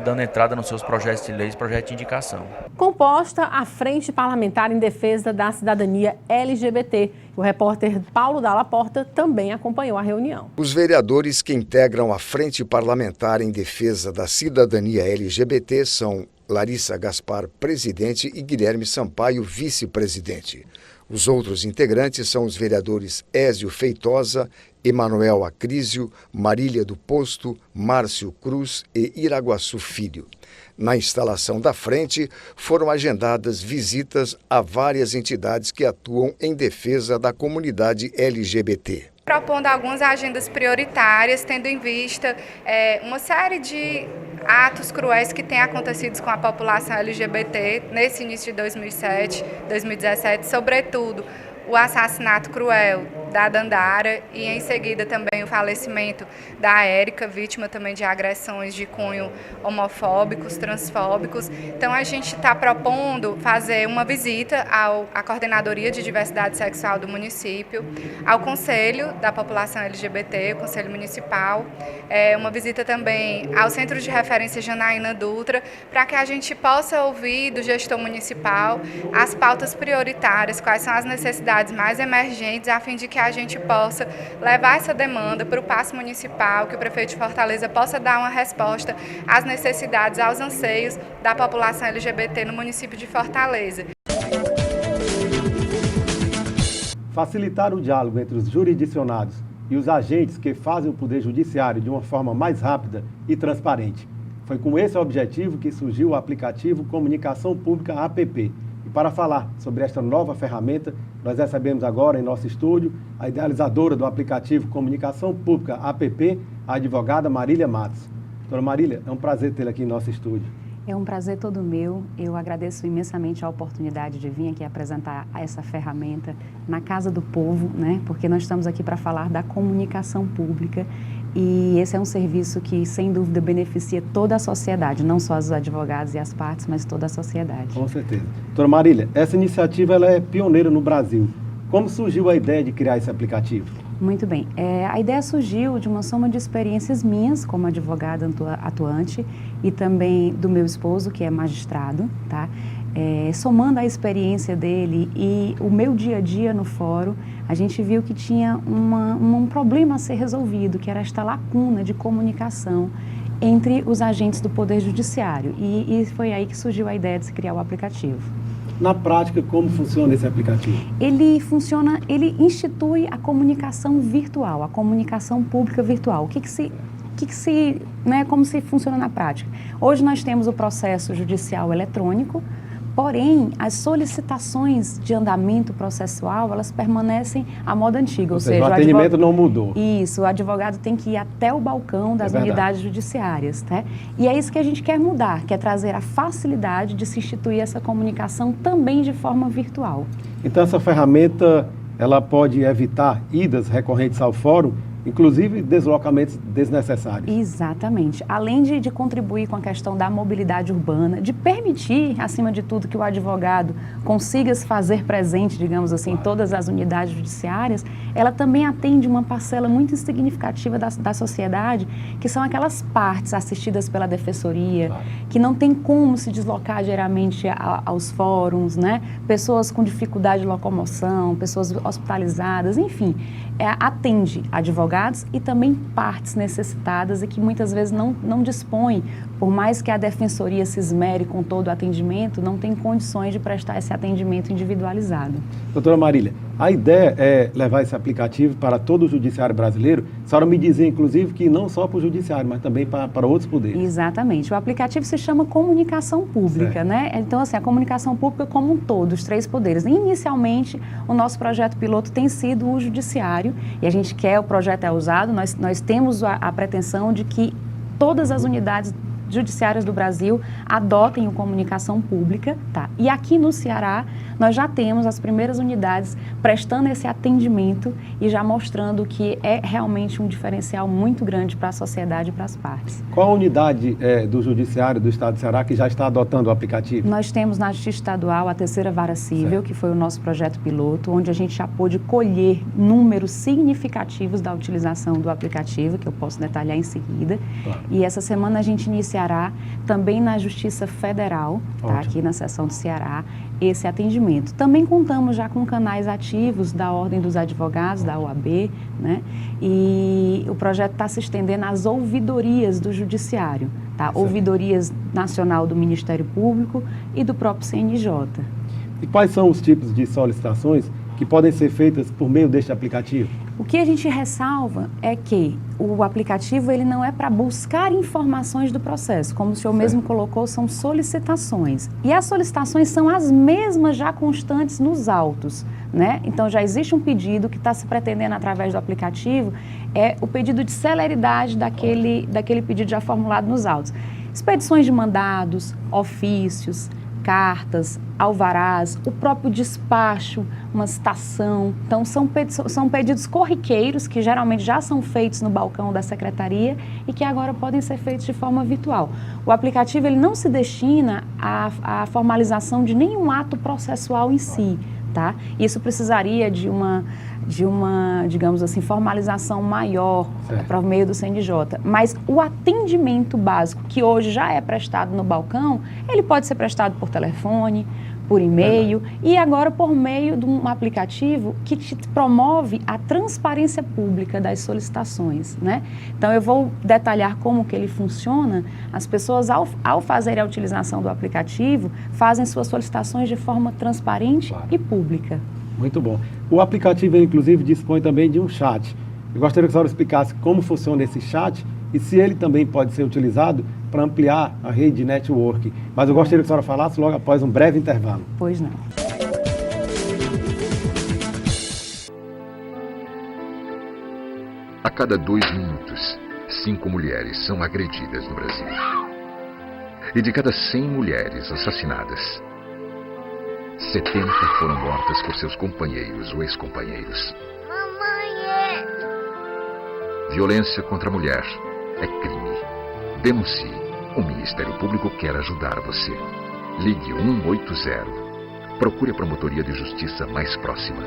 dando entrada nos seus projetos de leis, projetos de indicação. Composta a Frente Parlamentar em Defesa da Cidadania LGBT. O repórter Paulo Dalla Porta também acompanhou a reunião. Os vereadores que integram a Frente Parlamentar em Defesa da Cidadania LGBT são Larissa Gaspar, presidente, e Guilherme Sampaio, vice-presidente. Os outros integrantes são os vereadores Ézio Feitosa, Emanuel Acrísio, Marília do Posto, Márcio Cruz e Iraguaçu Filho. Na instalação da frente, foram agendadas visitas a várias entidades que atuam em defesa da comunidade LGBT. Propondo algumas agendas prioritárias, tendo em vista uma série de atos cruéis que têm acontecido com a população LGBT nesse início de 2017, sobretudo o assassinato cruel da Dandara e em seguida também o falecimento da Érica, vítima também de agressões de cunho homofóbicos, transfóbicos. Então a gente está propondo fazer uma visita à Coordenadoria de Diversidade Sexual do município, ao Conselho da População LGBT, o Conselho Municipal, uma visita também ao Centro de Referência Janaína Dutra, para que a gente possa ouvir do gestor municipal as pautas prioritárias, quais são as necessidades mais emergentes, a fim de que a gente possa levar essa demanda para o Paço Municipal, que o prefeito de Fortaleza possa dar uma resposta às necessidades, aos anseios da população LGBT no município de Fortaleza. Facilitar o diálogo entre os jurisdicionados e os agentes que fazem o Poder Judiciário de uma forma mais rápida e transparente. Foi com esse objetivo que surgiu o aplicativo Comunicação Pública APP. E para falar sobre esta nova ferramenta, nós recebemos agora em nosso estúdio a idealizadora do aplicativo Comunicação Pública APP, a advogada Marília Matos. Doutora Marília, é um prazer tê-la aqui em nosso estúdio. É um prazer todo meu. Eu agradeço imensamente a oportunidade de vir aqui apresentar essa ferramenta na Casa do Povo, né? Porque nós estamos aqui para falar da comunicação pública e esse é um serviço que, sem dúvida, beneficia toda a sociedade, não só os advogados e as partes, mas toda a sociedade. Com certeza. Doutora Marília, essa iniciativa ela é pioneira no Brasil. Como surgiu a ideia de criar esse aplicativo? Muito bem. A ideia surgiu de uma soma de experiências minhas como advogada atuante e também do meu esposo, que é magistrado, tá? Somando a experiência dele e o meu dia a dia no fórum, a gente viu que tinha um problema a ser resolvido, que era esta lacuna de comunicação entre os agentes do Poder Judiciário. E foi aí que surgiu a ideia de se criar o aplicativo. Na prática, como funciona esse aplicativo? Ele institui a comunicação virtual, a comunicação pública virtual. Como se funciona na prática? Hoje nós temos o processo judicial eletrônico, Porém, as solicitações de andamento processual, elas permanecem à moda antiga. Ou seja, o atendimento não mudou. Isso, o advogado tem que ir até o balcão das unidades judiciárias, tá? E é isso que a gente quer mudar, quer trazer a facilidade de se instituir essa comunicação também de forma virtual. Então, essa ferramenta, ela pode evitar idas recorrentes ao fórum, inclusive deslocamentos desnecessários. Exatamente. Além de contribuir com a questão da mobilidade urbana, de permitir, acima de tudo, que o advogado consiga se fazer presente, digamos assim, em todas as unidades judiciárias, ela também atende uma parcela muito significativa da sociedade, que são aquelas partes assistidas pela defensoria, que não tem como se deslocar diariamente aos fóruns, né? Pessoas com dificuldade de locomoção, pessoas hospitalizadas, enfim, atende advogados e também partes necessitadas e que muitas vezes não dispõem, por mais que a defensoria se esmere com todo o atendimento, não tem condições de prestar esse atendimento individualizado. Doutora Marília, a ideia é levar esse aplicativo para todo o judiciário brasileiro. A senhora me dizia, inclusive, que não só para o judiciário, mas também para outros poderes. Exatamente. O aplicativo se chama Comunicação Pública, né? Então, assim, a comunicação pública como um todo, os três poderes. Inicialmente, o nosso projeto piloto tem sido o judiciário e a gente quer, o projeto é usado, nós temos a pretensão de que todas as unidades judiciárias do Brasil adotem o Comunicação Pública, tá? E aqui no Ceará, nós já temos as primeiras unidades prestando esse atendimento e já mostrando que é realmente um diferencial muito grande para a sociedade e para as partes. Qual a unidade do Judiciário do Estado do Ceará que já está adotando o aplicativo? Nós temos na Justiça Estadual a Terceira Vara Cível, que foi o nosso projeto piloto, onde a gente já pôde colher números significativos da utilização do aplicativo, que eu posso detalhar em seguida. E essa semana a gente iniciará também na Justiça Federal, tá, aqui na seção do Ceará, esse atendimento. Também contamos já com canais ativos da Ordem dos Advogados, da OAB, né? E o projeto está se estendendo às ouvidorias do Judiciário, tá? Ouvidorias Nacional do Ministério Público e do próprio CNJ. E quais são os tipos de solicitações que podem ser feitas por meio deste aplicativo? O que a gente ressalva é que o aplicativo ele não é para buscar informações do processo, como o senhor mesmo colocou, são solicitações. E as solicitações são as mesmas já constantes nos autos, né? Então já existe um pedido que está se pretendendo através do aplicativo, é o pedido de celeridade daquele pedido já formulado nos autos. Expedições de mandados, ofícios, cartas, alvarás, o próprio despacho, uma citação. Então, são pedidos corriqueiros que geralmente já são feitos no balcão da secretaria e que agora podem ser feitos de forma virtual. O aplicativo ele não se destina à formalização de nenhum ato processual em si, tá? Isso precisaria de uma, digamos assim, formalização maior para o meio do CNJ. Mas o atendimento básico, que hoje já é prestado no balcão, ele pode ser prestado por telefone, por e-mail e agora por meio de um aplicativo que te promove a transparência pública das solicitações, né? Então, eu vou detalhar como que ele funciona. As pessoas, ao fazerem a utilização do aplicativo, fazem suas solicitações de forma transparente e pública. Muito bom. O aplicativo, inclusive, dispõe também de um chat. Eu gostaria que a senhora explicasse como funciona esse chat e se ele também pode ser utilizado para ampliar a rede de network. Mas eu gostaria que a senhora falasse logo após um breve intervalo. Pois não. A cada 2 minutos, 5 mulheres são agredidas no Brasil. E de cada 100 mulheres assassinadas, 70 foram mortas por seus companheiros ou ex-companheiros. Violência contra a mulher é crime. Denuncie. O Ministério Público quer ajudar você. Ligue 180. Procure a promotoria de justiça mais próxima.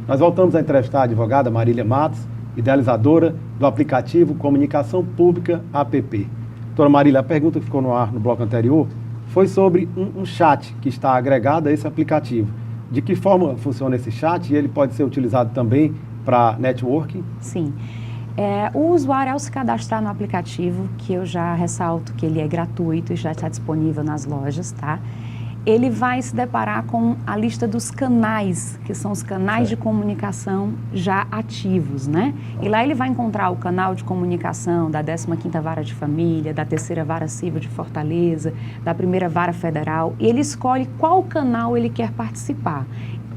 Nós voltamos a entrevistar a advogada Marília Matos, idealizadora do aplicativo Comunicação Pública APP. Doutora Marília, a pergunta que ficou no ar no bloco anterior foi sobre um chat que está agregado a esse aplicativo. De que forma funciona esse chat e ele pode ser utilizado também para networking? Sim. O usuário, ao se cadastrar no aplicativo, que eu já ressalto que ele é gratuito e já está disponível nas lojas, tá? ele vai se deparar com a lista dos canais, que são os canais de comunicação já ativos, né? E lá ele vai encontrar o canal de comunicação da 15ª Vara de Família, da 3ª Vara Civil de Fortaleza, da 1ª Vara Federal, e ele escolhe qual canal ele quer participar.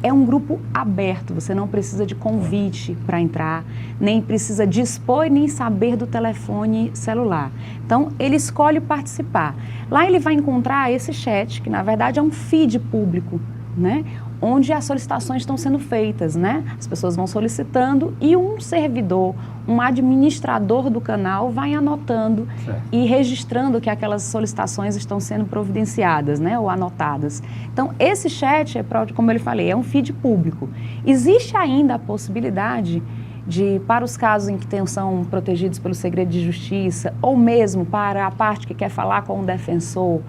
É um grupo aberto, você não precisa de convite para entrar, nem precisa dispor nem saber do telefone celular. Então, ele escolhe participar. Lá ele vai encontrar esse chat, que na verdade é um feed público, né? Onde as solicitações estão sendo feitas, né? As pessoas vão solicitando e um servidor, um administrador do canal vai anotando e registrando que aquelas solicitações estão sendo providenciadas, né? Ou anotadas. Então, esse chat, como eu falei, é um feed público. Existe ainda a possibilidade de, para os casos em que são protegidos pelo segredo de justiça, ou mesmo para a parte que quer falar com o defensor,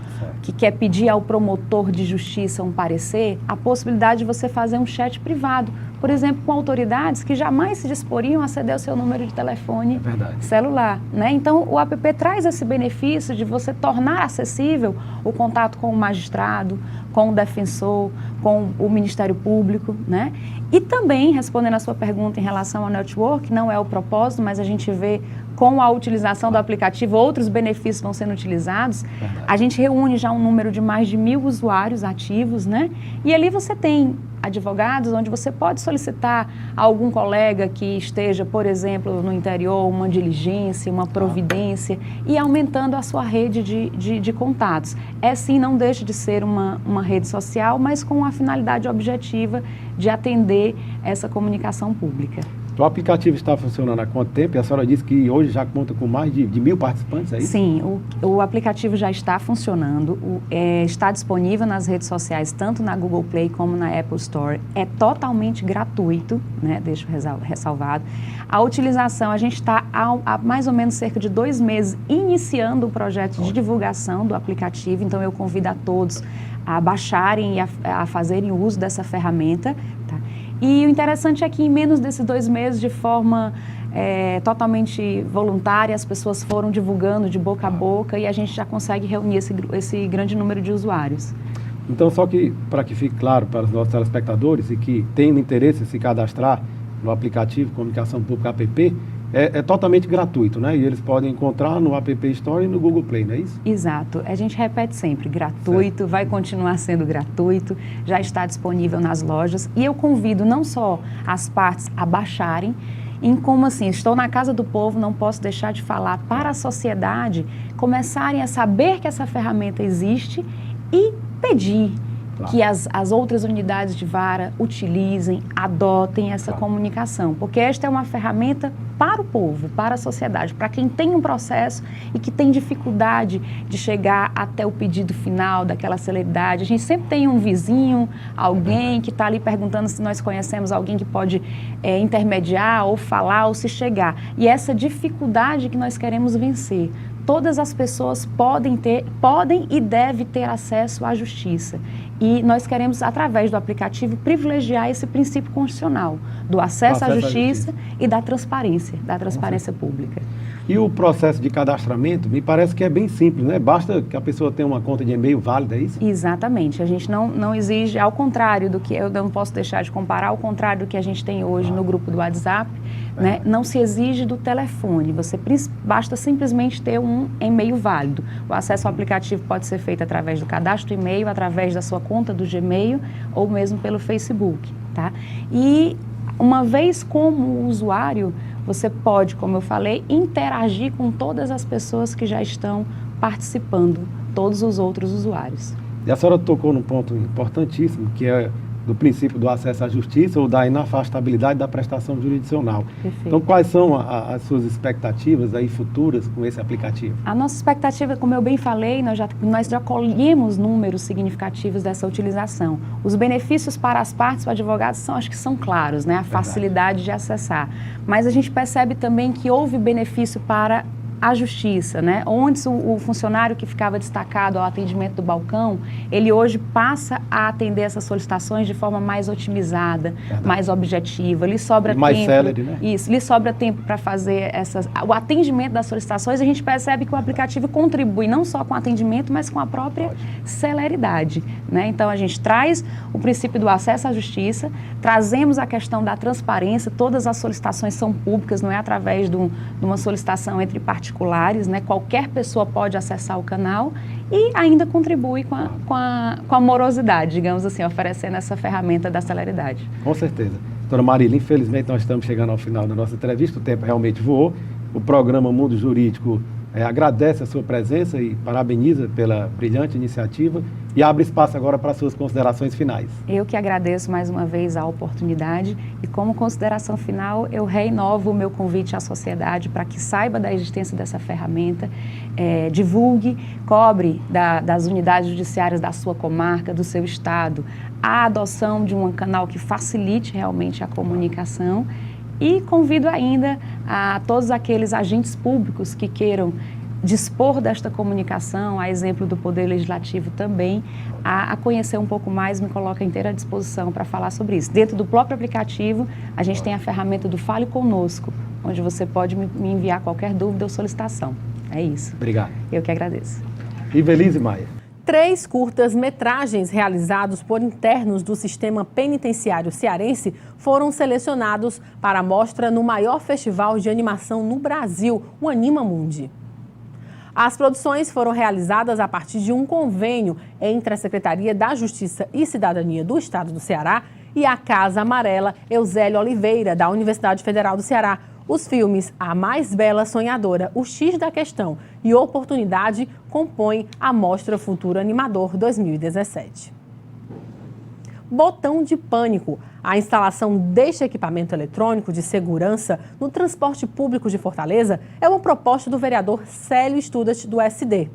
que quer pedir ao promotor de justiça um parecer, a possibilidade de você fazer um chat privado, por exemplo, com autoridades que jamais se disporiam a ceder o seu número de telefone celular, né? Então, o app traz esse benefício de você tornar acessível o contato com o magistrado, com o defensor, com o Ministério Público, né? E também, respondendo a sua pergunta em relação ao network, não é o propósito, mas a gente vê com a utilização do aplicativo, outros benefícios vão sendo utilizados. A gente reúne já um número de mais de 1.000 usuários ativos, né? E ali você tem advogados onde você pode solicitar a algum colega que esteja, por exemplo, no interior, uma diligência, uma providência, e aumentando a sua rede de contatos. É sim, não deixa de ser uma rede social, mas com a finalidade objetiva de atender essa comunicação pública. O aplicativo está funcionando há quanto tempo? E a senhora disse que hoje já conta com mais de 1.000 participantes, é isso? Sim, o aplicativo já está funcionando, está disponível nas redes sociais, tanto na Google Play como na Apple Store. É totalmente gratuito, né? Deixo ressalvado. A utilização, a gente está há mais ou menos cerca de 2 meses iniciando o projeto de divulgação do aplicativo, então eu convido a todos a baixarem e a fazerem uso dessa ferramenta, tá? E o interessante é que em menos desses 2 meses, de forma totalmente voluntária, as pessoas foram divulgando de boca a boca e a gente já consegue reunir esse grande número de usuários. Então, só que para que fique claro para os nossos telespectadores e que tenham interesse em se cadastrar no aplicativo Comunicação Pública app, é totalmente gratuito, né? E eles podem encontrar no App Store e no Google Play, não é isso? Exato. A gente repete sempre, gratuito, vai continuar sendo gratuito, já está disponível nas lojas. E eu convido não só as partes a baixarem, como assim, estou na casa do povo, não posso deixar de falar para a sociedade começarem a saber que essa ferramenta existe e pedir que as outras unidades de vara utilizem, adotem essa comunicação, porque esta é uma ferramenta para o povo, para a sociedade, para quem tem um processo e que tem dificuldade de chegar até o pedido final, daquela celeridade. A gente sempre tem um vizinho, alguém que está ali perguntando se nós conhecemos alguém que pode intermediar ou falar ou se chegar. E essa dificuldade que nós queremos vencer. Todas as pessoas podem e devem ter acesso à justiça. E nós queremos, através do aplicativo, privilegiar esse princípio constitucional do acesso à justiça e da transparência pública. E o processo de cadastramento, me parece que é bem simples, né? Basta que a pessoa tenha uma conta de e-mail válida, é isso? Exatamente. A gente não exige, ao contrário do que, eu não posso deixar de comparar, ao contrário do que a gente tem hoje no grupo do WhatsApp, né? Não se exige do telefone, basta simplesmente ter um e-mail válido. O acesso ao aplicativo pode ser feito através do cadastro e-mail, através da sua conta do Gmail ou mesmo pelo Facebook, tá? E uma vez como usuário, você pode, como eu falei, interagir com todas as pessoas que já estão participando, todos os outros usuários. E a senhora tocou num ponto importantíssimo, que é do princípio do acesso à justiça ou da inafastabilidade da prestação jurisdicional. Perfeito. Então, quais são as suas expectativas aí futuras com esse aplicativo? A nossa expectativa, como eu bem falei, nós já colhemos números significativos dessa utilização. Os benefícios para as partes, para advogados, acho que são claros, né? A facilidade de acessar. Mas a gente percebe também que houve benefício para a justiça, né? Onde o funcionário que ficava destacado ao atendimento do balcão, ele hoje passa a atender essas solicitações de forma mais otimizada, mais objetiva, lhe sobra tempo. Mais célere, né? Isso, lhe sobra tempo para fazer o atendimento das solicitações. A gente percebe que o aplicativo contribui não só com o atendimento, mas com a própria celeridade, né? Então a gente traz o princípio do acesso à justiça, trazemos a questão da transparência, todas as solicitações são públicas, não é através de uma solicitação entre particulares, né? Qualquer pessoa pode acessar o canal e ainda contribui com a morosidade, digamos assim, oferecendo essa ferramenta da celeridade. Com certeza. Doutora Marília, infelizmente nós estamos chegando ao final da nossa entrevista, o tempo realmente voou. O programa Mundo Jurídico agradece a sua presença e parabeniza pela brilhante iniciativa e abre espaço agora para as suas considerações finais. Eu que agradeço mais uma vez a oportunidade e como consideração final eu reinovo o meu convite à sociedade para que saiba da existência dessa ferramenta, divulgue, cobre das unidades judiciárias da sua comarca, do seu estado, a adoção de um canal que facilite realmente a comunicação. E convido ainda a todos aqueles agentes públicos que queiram dispor desta comunicação, a exemplo do Poder Legislativo também, a conhecer um pouco mais, me coloco à inteira disposição para falar sobre isso. Dentro do próprio aplicativo, a gente tem a ferramenta do Fale Conosco, onde você pode me enviar qualquer dúvida ou solicitação. É isso. Obrigado. Eu que agradeço. Ivelise Maia. 3 curtas-metragens realizados por internos do sistema penitenciário cearense foram selecionados para a mostra no maior festival de animação no Brasil, o Anima Mundi. As produções foram realizadas a partir de um convênio entre a Secretaria da Justiça e Cidadania do Estado do Ceará e a Casa Amarela Eusélio Oliveira, da Universidade Federal do Ceará. Os filmes A Mais Bela Sonhadora, O X da Questão e Oportunidade compõem a Mostra Futuro Animador 2017. Botão de pânico. A instalação deste equipamento eletrônico de segurança no transporte público de Fortaleza é uma proposta do vereador Célio Studat, do SD.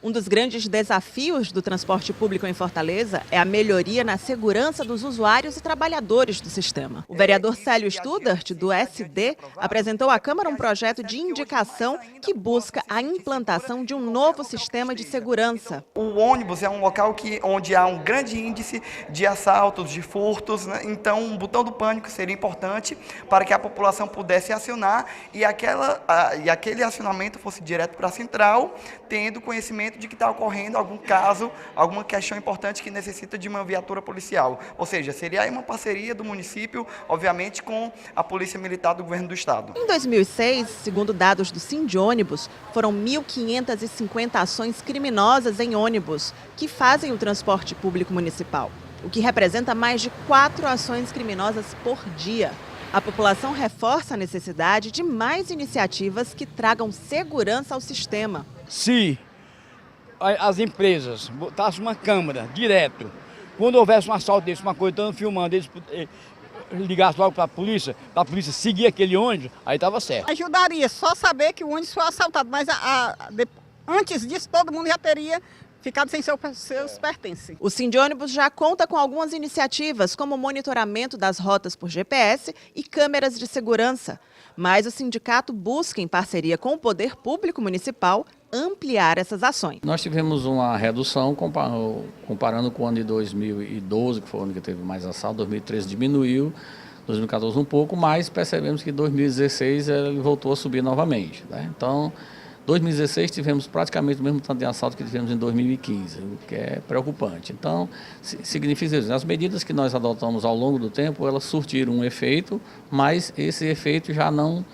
Um dos grandes desafios do transporte público em Fortaleza é a melhoria na segurança dos usuários e trabalhadores do sistema. O vereador Célio Studat, do SD, apresentou à Câmara um projeto de indicação que busca a implantação de um novo sistema de segurança. O ônibus é um local onde há um grande índice de assaltos, de furtos, né? Então um botão do pânico seria importante para que a população pudesse acionar e aquele acionamento fosse direto para a central, tendo conhecimento de que está ocorrendo algum caso, alguma questão importante que necessita de uma viatura policial. Ou seja, seria aí uma parceria do município, obviamente, com a Polícia Militar do Governo do Estado. Em 2006, segundo dados do Sindônibus, foram 1.550 ações criminosas em ônibus que fazem o transporte público municipal, o que representa mais de 4 ações criminosas por dia. A população reforça a necessidade de mais iniciativas que tragam segurança ao sistema. Se as empresas botassem uma câmera direto, quando houvesse um assalto desse, uma coisa, estando filmando, eles ligassem logo para a polícia seguir aquele ônibus, aí estava certo. Ajudaria só saber que o ônibus foi assaltado, mas antes disso todo mundo já teria ficado sem seus pertences. O Sindônibus já conta com algumas iniciativas, como o monitoramento das rotas por GPS e câmeras de segurança. Mas o sindicato busca, em parceria com o Poder Público Municipal, ampliar essas ações. Nós tivemos uma redução comparando com o ano de 2012, que foi o ano que teve mais assalto, 2013 diminuiu, 2014 um pouco, mas percebemos que 2016 ele voltou a subir novamente, né? Então, 2016 tivemos praticamente o mesmo tanto de assalto que tivemos em 2015, o que é preocupante. Então, significa isso. As medidas que nós adotamos ao longo do tempo, elas surtiram um efeito, mas esse efeito já não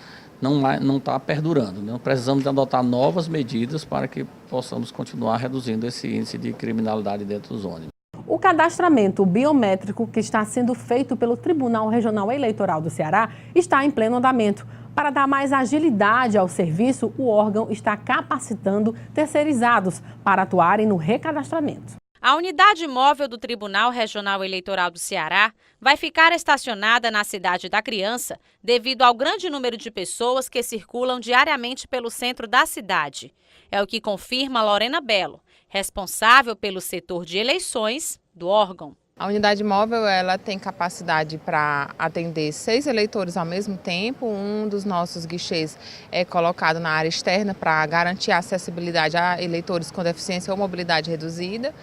está perdurando. Né? Precisamos de adotar novas medidas para que possamos continuar reduzindo esse índice de criminalidade dentro dos ônibus. O cadastramento biométrico que está sendo feito pelo Tribunal Regional Eleitoral do Ceará está em pleno andamento. Para dar mais agilidade ao serviço, o órgão está capacitando terceirizados para atuarem no recadastramento. A unidade móvel do Tribunal Regional Eleitoral do Ceará vai ficar estacionada na Cidade da Criança devido ao grande número de pessoas que circulam diariamente pelo centro da cidade. É o que confirma Lorena Belo, responsável pelo setor de eleições do órgão. A unidade móvel ela tem capacidade para atender 6 eleitores ao mesmo tempo. Um dos nossos guichês é colocado na área externa para garantir a acessibilidade a eleitores com deficiência ou mobilidade reduzida.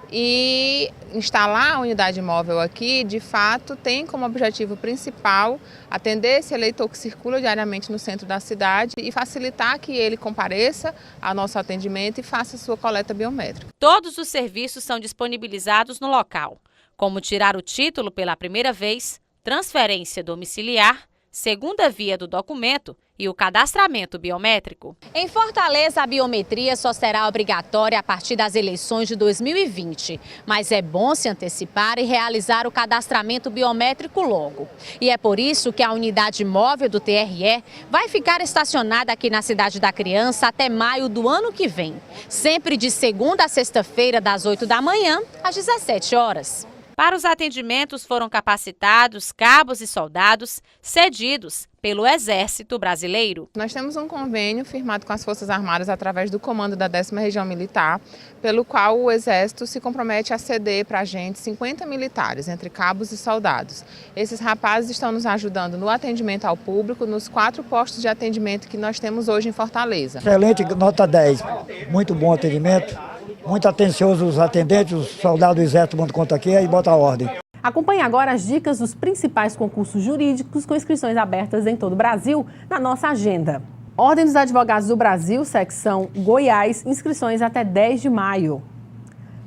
E instalar a unidade móvel aqui, de fato, tem como objetivo principal atender esse eleitor que circula diariamente no centro da cidade e facilitar que ele compareça ao nosso atendimento e faça sua coleta biométrica. Todos os serviços são disponibilizados no local, como tirar o título pela primeira vez, transferência domiciliar, segunda via do documento e o cadastramento biométrico. Em Fortaleza, a biometria só será obrigatória a partir das eleições de 2020. Mas é bom se antecipar e realizar o cadastramento biométrico logo. E é por isso que a unidade móvel do TRE vai ficar estacionada aqui na Cidade da Criança até maio do ano que vem. Sempre de segunda a sexta-feira, das 8 da manhã às 17 horas. Para os atendimentos foram capacitados cabos e soldados cedidos pelo Exército Brasileiro. Nós temos um convênio firmado com as Forças Armadas através do comando da 10ª Região Militar, pelo qual o Exército se compromete a ceder para a gente 50 militares, entre cabos e soldados. Esses rapazes estão nos ajudando no atendimento ao público, nos 4 postos de atendimento que nós temos hoje em Fortaleza. Excelente, nota 10. Muito bom atendimento. Muito atencioso os atendentes, os soldados do Exército mandam conta aqui e bota a ordem. Acompanhe agora as dicas dos principais concursos jurídicos com inscrições abertas em todo o Brasil na nossa agenda. Ordem dos Advogados do Brasil, secção Goiás, inscrições até 10 de maio.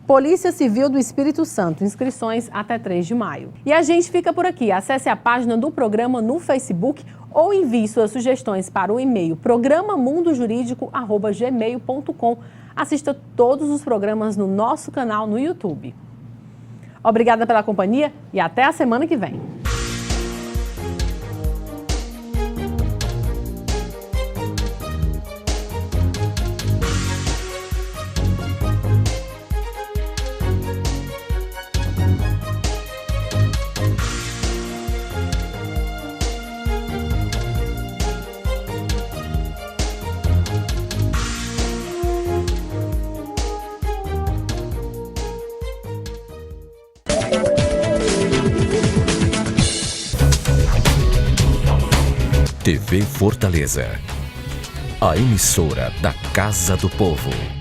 Polícia Civil do Espírito Santo, inscrições até 3 de maio. E a gente fica por aqui. Acesse a página do programa no Facebook ou envie suas sugestões para o e-mail programamundojuridico@gmail.com. Assista todos os programas no nosso canal no YouTube. Obrigada pela companhia e até a semana que vem. TV Fortaleza, a emissora da Casa do Povo.